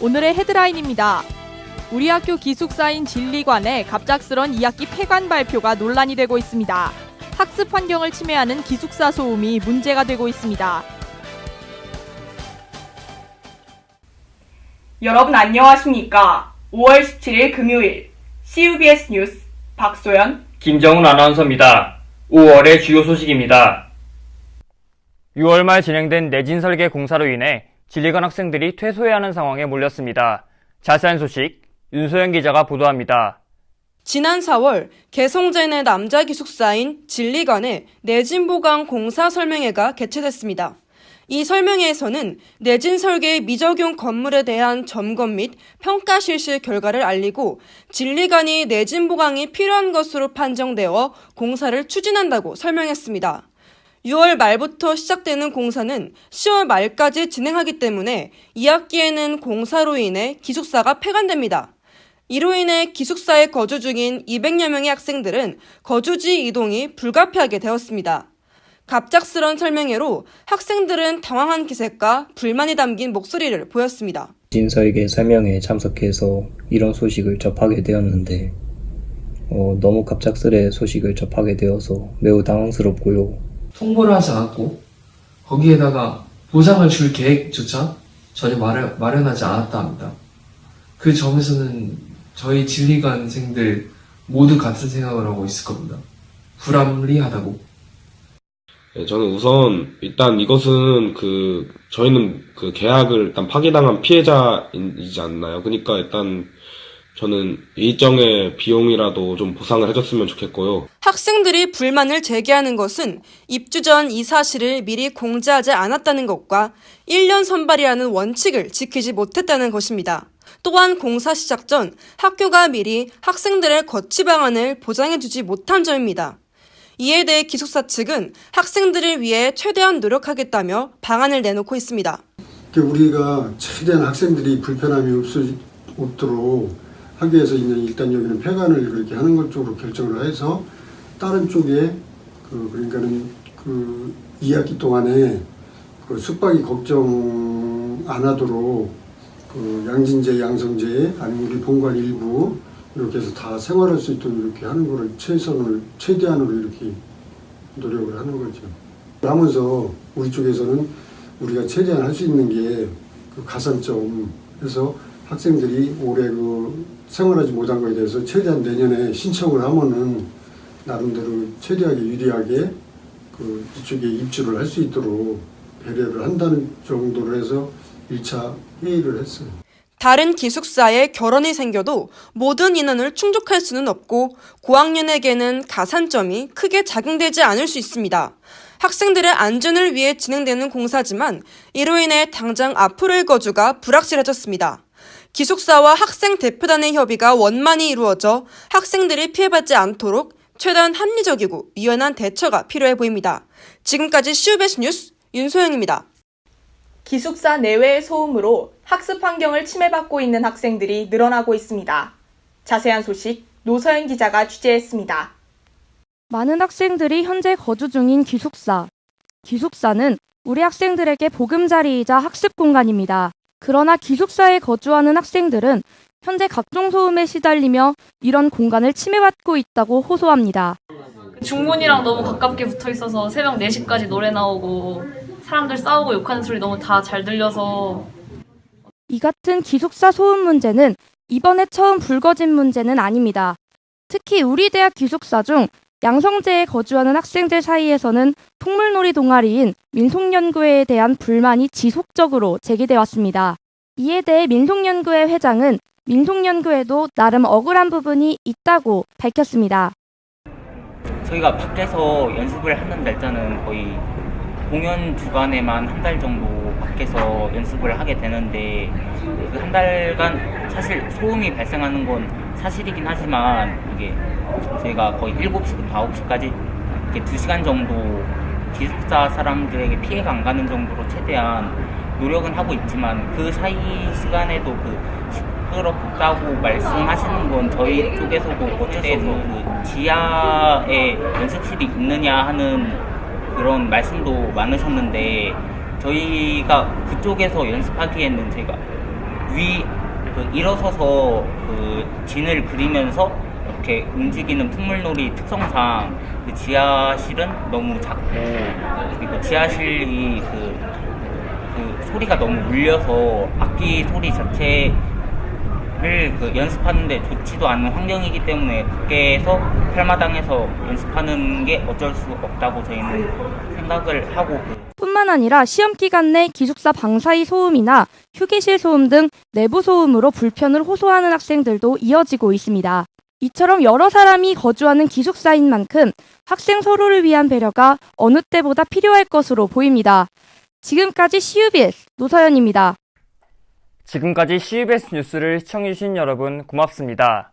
오늘의 헤드라인입니다. 우리 학교 기숙사인 진리관의 갑작스런 2학기 폐관 발표가 논란이 되고 있습니다. 학습 환경을 침해하는 기숙사 소음이 문제가 되고 있습니다. 여러분 안녕하십니까? 5월 17일 금요일 CUBS 뉴스 박소연, 김정훈 아나운서입니다. 5월의 주요 소식입니다. 6월 말 진행된 내진 설계 공사로 인해 진리관 학생들이 퇴소해야 하는 상황에 몰렸습니다. 자세한 소식 윤소영 기자가 보도합니다. 지난 4월 개성제 내 남자 기숙사인 진리관의 내진 보강 공사 설명회가 개최됐습니다. 이 설명회에서는 내진 설계의 미적용 건물에 대한 점검 및 평가 실시 결과를 알리고 진리관이 내진 보강이 필요한 것으로 판정되어 공사를 추진한다고 설명했습니다. 6월 말부터 시작되는 공사는 10월 말까지 진행하기 때문에 2학기에는 공사로 인해 기숙사가 폐관됩니다. 이로 인해 기숙사에 거주 중인 200여 명의 학생들은 거주지 이동이 불가피하게 되었습니다. 갑작스런 설명회로 학생들은 당황한 기색과 불만이 담긴 목소리를 보였습니다. 진설계 설명회에 참석해서 이런 소식을 접하게 되었는데 너무 갑작스레 소식을 접하게 되어서 매우 당황스럽고요. 통보를 하지 않았고 거기에다가 보상을 줄 계획조차 전혀 마련하지 않았다 합니다. 그 점에서는 저희 진리관생들 모두 같은 생각을 하고 있을 겁니다. 불합리하다고. 네, 저는 우선 일단 이것은 저희는 계약을 일단 파기당한 피해자이지 않나요? 그러니까 일단 저는 일정의 비용이라도 좀 보상을 해줬으면 좋겠고요. 학생들이 불만을 제기하는 것은 입주 전 이 사실을 미리 공지하지 않았다는 것과 1년 선발이라는 원칙을 지키지 못했다는 것입니다. 또한 공사 시작 전 학교가 미리 학생들의 거치 방안을 보장해주지 못한 점입니다. 이에 대해 기숙사 측은 학생들을 위해 최대한 노력하겠다며 방안을 내놓고 있습니다. 우리가 최대한 학생들이 불편함이 없도록 학교에서 있는 일단 여기는 폐관을 그렇게 하는 것 쪽으로 결정을 해서 다른 쪽에 그러니까는 2학기 동안에 숙박이 걱정 안 하도록 양진제, 양성제 아니면 우리 본관 일부 이렇게 해서 다 생활할 수 있도록 이렇게 하는 거를 최대한으로 이렇게 노력을 하는 거죠. 그러면서 우리 쪽에서는 우리가 최대한 할 수 있는 게 가산점 해서 학생들이 올해 생활하지 못한 거에 대해서 최대한 내년에 신청을 하면은 나름대로 최대하게 유리하게 이쪽에 입주를 할 수 있도록 배려를 한다는 정도로 해서 1차 회의를 했어요. 다른 기숙사에 결혼이 생겨도 모든 인원을 충족할 수는 없고 고학년에게는 가산점이 크게 작용되지 않을 수 있습니다. 학생들의 안전을 위해 진행되는 공사지만 이로 인해 당장 앞으로의 거주가 불확실해졌습니다. 기숙사와 학생 대표단의 협의가 원만히 이루어져 학생들이 피해받지 않도록 최대한 합리적이고 유연한 대처가 필요해 보입니다. 지금까지 CUBS 뉴스 윤소영입니다. 기숙사 내외의 소음으로 학습 환경을 침해받고 있는 학생들이 늘어나고 있습니다. 자세한 소식 노서연 기자가 취재했습니다. 많은 학생들이 현재 거주 중인 기숙사. 기숙사는 우리 학생들에게 보금자리이자 학습 공간입니다. 그러나 기숙사에 거주하는 학생들은 현재 각종 소음에 시달리며 이런 공간을 침해받고 있다고 호소합니다. 중문이랑 너무 가깝게 붙어 있어서 새벽 4시까지 노래 나오고 사람들 싸우고 욕하는 소리 너무 다 잘 들려서. 이 같은 기숙사 소음 문제는 이번에 처음 불거진 문제는 아닙니다. 특히 우리 대학 기숙사 중 양성제에 거주하는 학생들 사이에서는 풍물놀이 동아리인 민속연구회에 대한 불만이 지속적으로 제기돼 왔습니다. 이에 대해 민속연구회 회장은 민속연구회도 나름 억울한 부분이 있다고 밝혔습니다. 저희가 밖에서 연습을 하는 날짜는 거의 공연 주간에만 한 달 정도 밖에서 연습을 하게 되는데 그 한 달간 사실 소음이 발생하는 건 사실이긴 하지만 이게 저희가 거의 7시부터 9시까지 이렇게 2시간 정도 기숙사 사람들에게 피해가 안 가는 정도로 최대한 노력은 하고 있지만 그 사이 시간에도 시끄럽다고 말씀하시는 건 저희 쪽에서도 어쨌든 지하에 연습실이 있느냐 하는 그런 말씀도 많으셨는데 저희가 그쪽에서 연습하기에는 저희가 일어서서 진을 그리면서 이렇게 움직이는 풍물놀이 특성상 그 지하실은 너무 작고, 그리고 지하실이 그 소리가 너무 울려서 악기 소리 자체를 연습하는데 좋지도 않은 환경이기 때문에 밖에서 팔마당에서 연습하는 게 어쩔 수 없다고 저희는 생각을 하고, 뿐만 아니라 시험 기간 내 기숙사 방 사이 소음이나 휴게실 소음 등 내부 소음으로 불편을 호소하는 학생들도 이어지고 있습니다. 이처럼 여러 사람이 거주하는 기숙사인 만큼 학생 서로를 위한 배려가 어느 때보다 필요할 것으로 보입니다. 지금까지 CUBS 노서연입니다. 지금까지 CUBS 뉴스를 시청해주신 여러분 고맙습니다.